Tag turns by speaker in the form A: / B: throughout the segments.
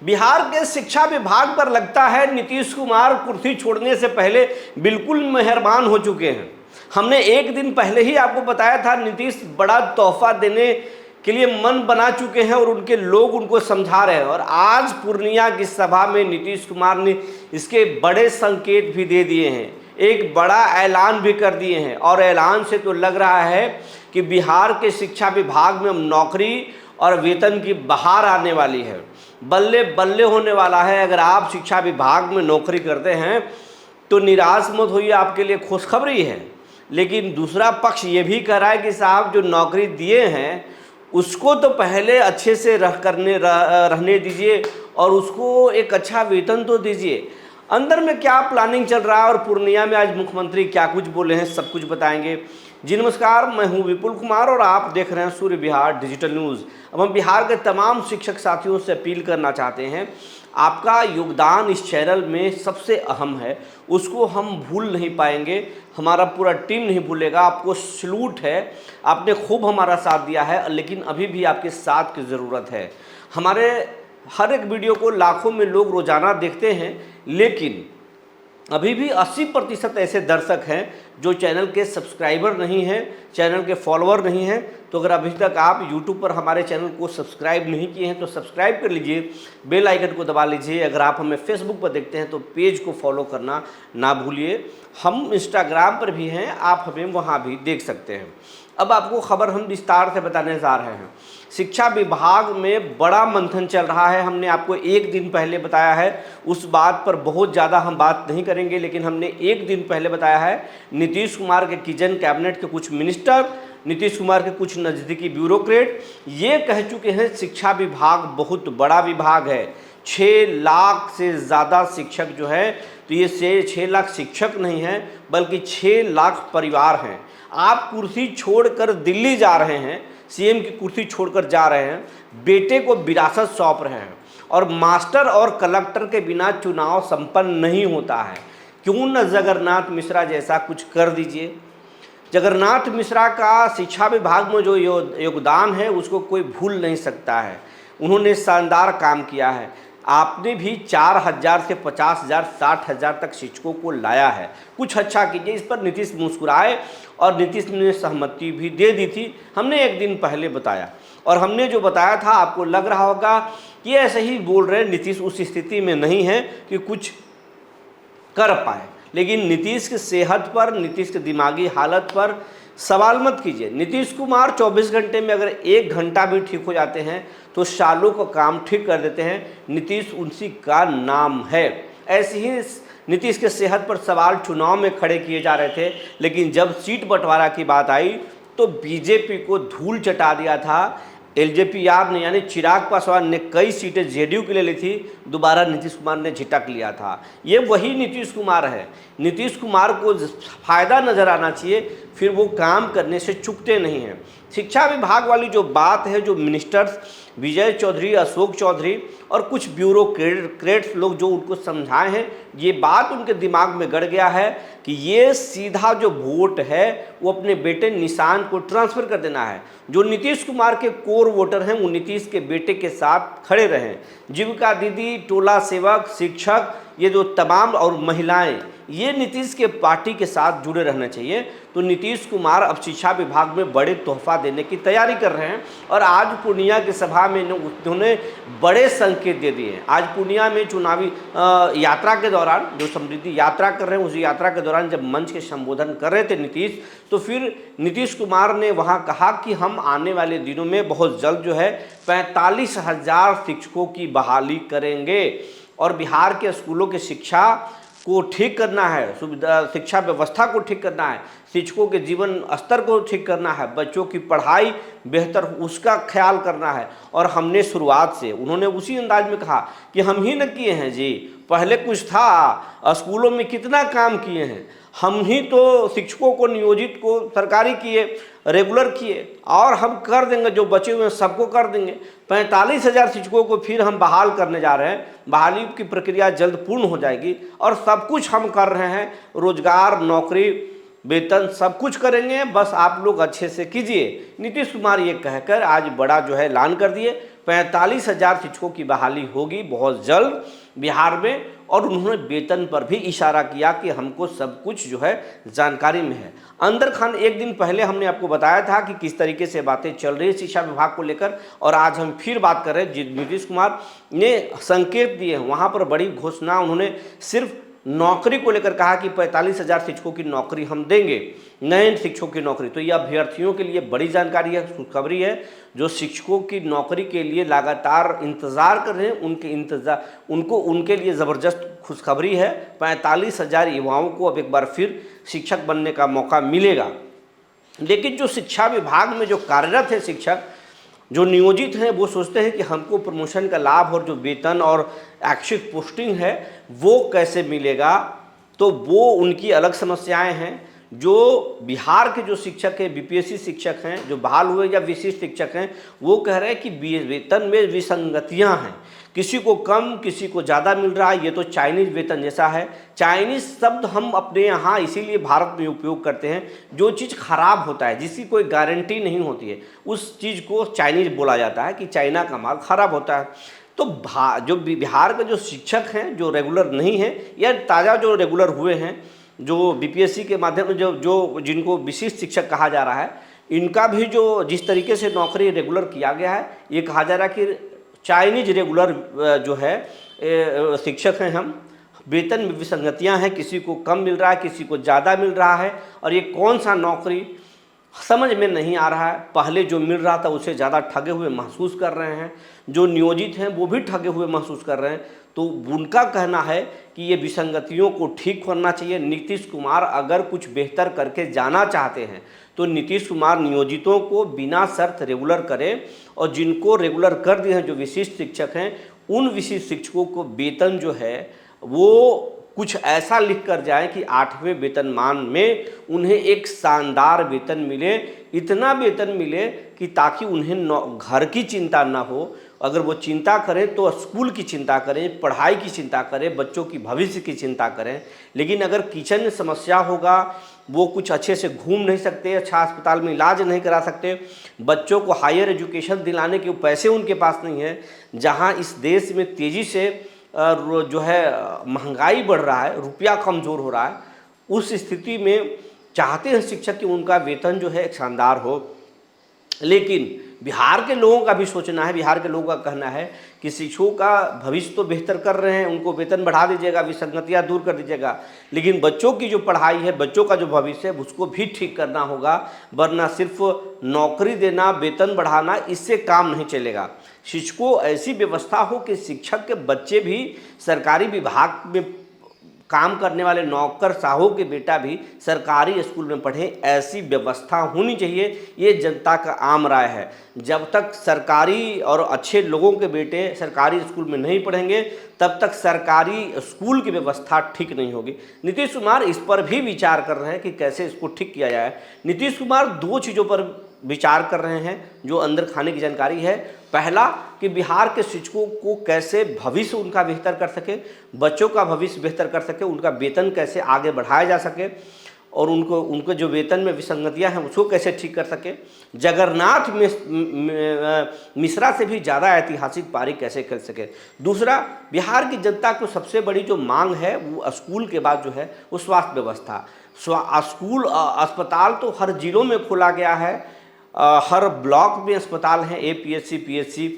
A: बिहार के शिक्षा विभाग पर लगता है नीतीश कुमार कुर्सी छोड़ने से पहले बिल्कुल मेहरबान हो चुके हैं। हमने एक दिन पहले ही आपको बताया था नीतीश बड़ा तोहफा देने के लिए मन बना चुके हैं और उनके लोग उनको समझा रहे हैं। और आज पूर्णिया की सभा में नीतीश कुमार ने इसके बड़े संकेत भी दे दिए हैं, एक बड़ा ऐलान भी कर दिए हैं। और ऐलान से तो लग रहा है कि बिहार के शिक्षा विभाग में नौकरी और वेतन की बहार आने वाली है, बल्ले बल्ले होने वाला है। अगर आप शिक्षा विभाग में नौकरी करते हैं तो निराश मत होइए, आपके लिए खुशखबरी है। लेकिन दूसरा पक्ष ये भी कह रहा है कि साहब जो नौकरी दिए हैं उसको तो पहले अच्छे से रहने दीजिए और उसको एक अच्छा वेतन तो दीजिए। अंदर में क्या प्लानिंग चल रहा है और पूर्णिया में आज मुख्यमंत्री क्या कुछ बोले हैं, सब कुछ बताएंगे। जी नमस्कार, मैं हूं विपुल कुमार और आप देख रहे हैं सूर्य बिहार डिजिटल न्यूज़। अब हम बिहार के तमाम शिक्षक साथियों से अपील करना चाहते हैं, आपका योगदान इस चैनल में सबसे अहम है, उसको हम भूल नहीं पाएंगे, हमारा पूरा टीम नहीं भूलेगा। आपको सैल्यूट है, आपने खूब हमारा साथ दिया है, लेकिन अभी भी आपके साथ की ज़रूरत है। हमारे हर एक वीडियो को लाखों में लोग रोज़ाना देखते हैं, लेकिन अभी भी 80% ऐसे दर्शक हैं जो चैनल के सब्सक्राइबर नहीं हैं, चैनल के फॉलोअर नहीं हैं। तो अगर अभी तक आप YouTube पर हमारे चैनल को सब्सक्राइब नहीं किए हैं तो सब्सक्राइब कर लीजिए, बेल आइकन को दबा लीजिए। अगर आप हमें फेसबुक पर देखते हैं तो पेज को फॉलो करना ना भूलिए। हम इंस्टाग्राम पर भी हैं, आप हमें वहाँ भी देख सकते हैं। अब आपको खबर हम विस्तार से बताने जा रहे हैं। शिक्षा विभाग में बड़ा मंथन चल रहा है। हमने आपको एक दिन पहले बताया है, उस बात पर बहुत ज़्यादा हम बात नहीं करेंगे, लेकिन हमने एक दिन पहले बताया है नीतीश कुमार के किचन कैबिनेट के कुछ मिनिस्टर, नीतीश कुमार के कुछ नज़दीकी ब्यूरोक्रेट ये कह चुके हैं शिक्षा विभाग बहुत बड़ा विभाग है। 6 लाख से ज़्यादा शिक्षक जो है, तो ये 6 लाख शिक्षक नहीं हैं बल्कि 6 लाख परिवार हैं। आप कुर्सी छोड़कर दिल्ली जा रहे हैं, सीएम की कुर्सी छोड़कर जा रहे हैं, बेटे को विरासत सौंप रहे हैं। और मास्टर और कलेक्टर के बिना चुनाव संपन्न नहीं होता है। क्यों न जगन्नाथ मिश्रा जैसा कुछ कर दीजिए। जगन्नाथ मिश्रा का शिक्षा विभाग में जो योगदान है उसको कोई भूल नहीं सकता है। उन्होंने शानदार काम किया है। आपने भी 4000 से 50,000 60,000 तक शिक्षकों को लाया है, कुछ अच्छा कीजिए। इस पर नीतीश मुस्कुराए और नीतीश ने सहमति भी दे दी थी, हमने एक दिन पहले बताया। और हमने जो बताया था आपको लग रहा होगा कि ऐसे ही बोल रहे, नीतीश उस स्थिति में नहीं है कि कुछ कर पाए। लेकिन नीतीश की सेहत पर, नीतीश के दिमागी हालत पर सवाल मत कीजिए। नीतीश कुमार 24 घंटे में अगर 1 घंटा भी ठीक हो जाते हैं तो सालों का काम ठीक कर देते हैं। नीतीश उसी का नाम है। ऐसे ही नीतीश के सेहत पर सवाल चुनाव में खड़े किए जा रहे थे, लेकिन जब सीट बंटवारा की बात आई तो बीजेपी को धूल चटा दिया था। एलजेपी यार ने, यानी चिराग पासवान ने कई सीटें जेडीयू के लिए ली थी, दोबारा नीतीश कुमार ने झिटक लिया था। ये वही नीतीश कुमार है। नीतीश कुमार को फ़ायदा नज़र आना चाहिए, फिर वो काम करने से चूकते नहीं हैं। शिक्षा विभाग वाली जो बात है, जो मिनिस्टर्स विजय चौधरी, अशोक चौधरी और कुछ ब्यूरोक्रेट्स लोग जो उनको समझाए हैं, ये बात उनके दिमाग में गड़ गया है कि ये सीधा जो वोट है वो अपने बेटे निशान को ट्रांसफ़र कर देना है। जो नीतीश कुमार के कोर वोटर हैं वो नीतीश के बेटे के साथ खड़े रहें। जीविका दीदी, टोला सेवक, शिक्षक, ये जो तमाम और महिलाएं, ये नीतीश के पार्टी के साथ जुड़े रहना चाहिए। तो नीतीश कुमार अब शिक्षा विभाग में बड़े तोहफा देने की तैयारी कर रहे हैं और आज पूर्णिया की सभा में उन्होंने बड़े संकेत दे दिए हैं। आज पूर्णिया में चुनावी यात्रा के दौरान, जो समृद्धि यात्रा कर रहे हैं, उस यात्रा के दौरान जब मंच के संबोधन कर रहे थे नीतीश, तो फिर नीतीश कुमार ने वहाँ कहा कि हम आने वाले दिनों में बहुत जल्द जो है 45,000 शिक्षकों की बहाली करेंगे और बिहार के स्कूलों की शिक्षा को ठीक करना है, शिक्षा व्यवस्था को ठीक करना है, शिक्षकों के जीवन स्तर को ठीक करना है, बच्चों की पढ़ाई बेहतर उसका ख्याल करना है। और हमने शुरुआत से, उन्होंने उसी अंदाज में कहा कि हम ही न किए हैं जी, पहले कुछ था, स्कूलों में कितना काम किए हैं, हम ही तो शिक्षकों को नियोजित को सरकारी किए, रेगुलर किए, और हम कर देंगे, जो बचे हुए हैं सबको कर देंगे। 45,000 शिक्षकों को फिर हम बहाल करने जा रहे हैं। बहाली की प्रक्रिया जल्द पूर्ण हो जाएगी और सब कुछ हम कर रहे हैं, रोजगार, नौकरी, वेतन सब कुछ करेंगे, बस आप लोग अच्छे से कीजिए। नीतीश कुमार ये कहकर आज बड़ा जो है ऐलान कर दिए। 45,000 शिक्षकों की बहाली होगी बहुत जल्द बिहार में। और उन्होंने वेतन पर भी इशारा किया कि हमको सब कुछ जो है जानकारी में है। अंदर खान एक दिन पहले हमने आपको बताया था कि किस तरीके से बातें चल रही है शिक्षा विभाग को लेकर, और आज हम फिर बात कर रहे हैं। नीतीश कुमार ने संकेत दिए, वहाँ पर बड़ी घोषणा उन्होंने सिर्फ नौकरी को लेकर कहा कि 45,000 शिक्षकों की नौकरी हम देंगे, नए शिक्षकों की नौकरी। तो यह अभ्यर्थियों के लिए बड़ी जानकारी है, खुशखबरी है। जो शिक्षकों की नौकरी के लिए लगातार इंतज़ार कर रहे हैं उनके लिए ज़बरदस्त खुशखबरी है। 45,000 युवाओं को अब एक बार फिर शिक्षक बनने का मौका मिलेगा। लेकिन जो शिक्षा विभाग में जो कार्यरत है शिक्षक, जो नियोजित हैं, वो सोचते हैं कि हमको प्रमोशन का लाभ और जो वेतन और ऐच्छिक पोस्टिंग है वो कैसे मिलेगा। तो वो उनकी अलग समस्याएं हैं। जो बिहार के जो शिक्षक हैं, बीपीएससी शिक्षक हैं जो बहाल हुए या विशिष्ट शिक्षक हैं, वो कह रहे हैं कि वेतन में विसंगतियां हैं, किसी को कम किसी को ज़्यादा मिल रहा है। ये तो चाइनीज़ वेतन जैसा है। चाइनीज़ शब्द हम अपने यहाँ इसीलिए भारत में उपयोग करते हैं, जो चीज़ खराब होता है जिसकी कोई गारंटी नहीं होती है उस चीज़ को चाइनीज़ बोला जाता है कि चाइना का माल खराब होता है। तो जो बिहार के जो शिक्षक हैं जो रेगुलर नहीं हैं या ताज़ा जो रेगुलर हुए हैं, जो बीपीएससी के माध्यम से जो जिनको विशिष्ट शिक्षक कहा जा रहा है, इनका भी जो जिस तरीके से नौकरी रेगुलर किया गया है, ये कहा जा रहा है कि चाइनीज रेगुलर जो है शिक्षक हैं हम, वेतन में विसंगतियां हैं, किसी को कम मिल रहा है किसी को ज़्यादा मिल रहा है, और ये कौन सा नौकरी समझ में नहीं आ रहा है। पहले जो मिल रहा था उससे ज़्यादा ठगे हुए महसूस कर रहे हैं, जो नियोजित हैं वो भी ठगे हुए महसूस कर रहे हैं। तो उनका कहना है कि ये विसंगतियों को ठीक करना चाहिए। नीतीश कुमार अगर कुछ बेहतर करके जाना चाहते हैं तो नीतीश कुमार नियोजितों को बिना शर्त रेगुलर करें, और जिनको रेगुलर कर दिए हैं जो विशिष्ट शिक्षक हैं, उन विशिष्ट शिक्षकों को वेतन जो है वो कुछ ऐसा लिख कर जाए कि 8वें वेतनमान में उन्हें एक शानदार वेतन मिले, इतना वेतन मिले कि ताकि उन्हें घर की चिंता ना हो। अगर वो चिंता करें तो स्कूल की चिंता करें, पढ़ाई की चिंता करें, बच्चों की भविष्य की चिंता करें। लेकिन अगर किचन में समस्या होगा, वो कुछ अच्छे से घूम नहीं सकते, अच्छा अस्पताल में इलाज नहीं करा सकते, बच्चों को हायर एजुकेशन दिलाने के पैसे उनके पास नहीं है, जहाँ इस देश में तेज़ी से जो है महंगाई बढ़ रहा है, रुपया कमज़ोर हो रहा है, उस स्थिति में चाहते हैं शिक्षक कि उनका वेतन जो है एक शानदार हो। लेकिन बिहार के लोगों का भी सोचना है, बिहार के लोगों का कहना है कि शिक्षकों का भविष्य तो बेहतर कर रहे हैं, उनको वेतन बढ़ा दीजिएगा, विसंगतियाँ दूर कर दीजिएगा, लेकिन बच्चों की जो पढ़ाई है, बच्चों का जो भविष्य है, उसको भी ठीक करना होगा। वरना सिर्फ नौकरी देना, वेतन बढ़ाना, इससे काम नहीं चलेगा। शिक्षकों ऐसी व्यवस्था हो कि शिक्षक के बच्चे भी सरकारी विभाग में काम करने वाले नौकर साहू के बेटा भी सरकारी स्कूल में पढ़े, ऐसी व्यवस्था होनी चाहिए। ये जनता का आम राय है। जब तक सरकारी और अच्छे लोगों के बेटे सरकारी स्कूल में नहीं पढ़ेंगे, तब तक सरकारी स्कूल की व्यवस्था ठीक नहीं होगी। नीतीश कुमार इस पर भी विचार कर रहे हैं कि कैसे इसको ठीक किया जाए। नीतीश कुमार 2 चीज़ों पर विचार कर रहे हैं जो अंदर खाने की जानकारी है। पहला कि बिहार के शिक्षकों को कैसे भविष्य उनका बेहतर कर सके, बच्चों का भविष्य बेहतर कर सके, उनका वेतन कैसे आगे बढ़ाया जा सके, और उनको जो वेतन में विसंगतियां हैं उसको कैसे ठीक कर सके। जगन्नाथ मिश्रा से भी ज़्यादा ऐतिहासिक पारी कैसे खेल सके। दूसरा, बिहार की जनता को सबसे बड़ी जो मांग है वो स्कूल के बाद जो है वो स्वास्थ्य व्यवस्था। स्कूल अस्पताल तो हर जिलों में खोला गया है, हर ब्लॉक में अस्पताल हैं, APHC PHC,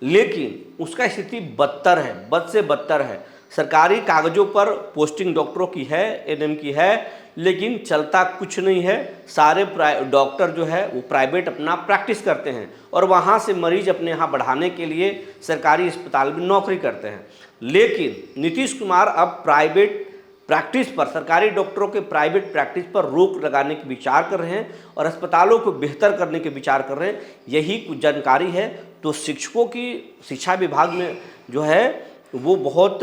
A: लेकिन उसका स्थिति बदतर है, बद से बदतर है। सरकारी कागज़ों पर पोस्टिंग डॉक्टरों की है, NM की है, लेकिन चलता कुछ नहीं है। सारे डॉक्टर जो है वो प्राइवेट अपना प्रैक्टिस करते हैं, और वहाँ से मरीज अपने यहाँ बढ़ाने के लिए सरकारी अस्पताल में नौकरी करते हैं। लेकिन नीतीश कुमार अब प्राइवेट प्रैक्टिस पर, सरकारी डॉक्टरों के प्राइवेट प्रैक्टिस पर रोक लगाने की विचार कर रहे हैं और अस्पतालों को बेहतर करने के विचार कर रहे हैं। यही कुछ जानकारी है। तो शिक्षकों की शिक्षा विभाग में जो है वो बहुत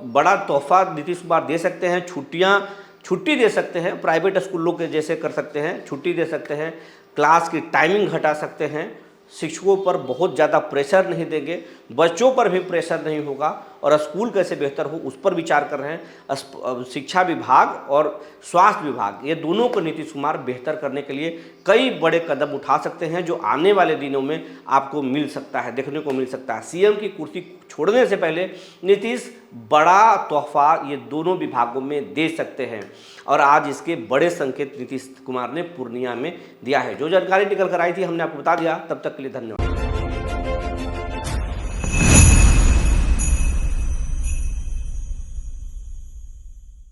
A: बड़ा तोहफा नीतीश कुमार दे सकते हैं। छुट्टी दे सकते हैं, प्राइवेट स्कूलों के जैसे कर सकते हैं, छुट्टी दे सकते हैं, क्लास की टाइमिंग घटा सकते हैं, शिक्षकों पर बहुत ज़्यादा प्रेशर नहीं देंगे, बच्चों पर भी प्रेशर नहीं होगा, और स्कूल कैसे बेहतर हो उस पर विचार कर रहे हैं। शिक्षा विभाग और स्वास्थ्य विभाग ये दोनों को नीतीश कुमार बेहतर करने के लिए कई बड़े कदम उठा सकते हैं, जो आने वाले दिनों में आपको मिल सकता है, देखने को मिल सकता है। सीएम की कुर्सी छोड़ने से पहले नीतीश बड़ा तोहफा ये दोनों विभागों में दे सकते हैं और आज इसके बड़े संकेत नीतीश कुमार ने पूर्णिया में दिया है। जो जानकारी निकल कर आई थी हमने आपको बता दिया। तब तक के लिए धन्यवाद।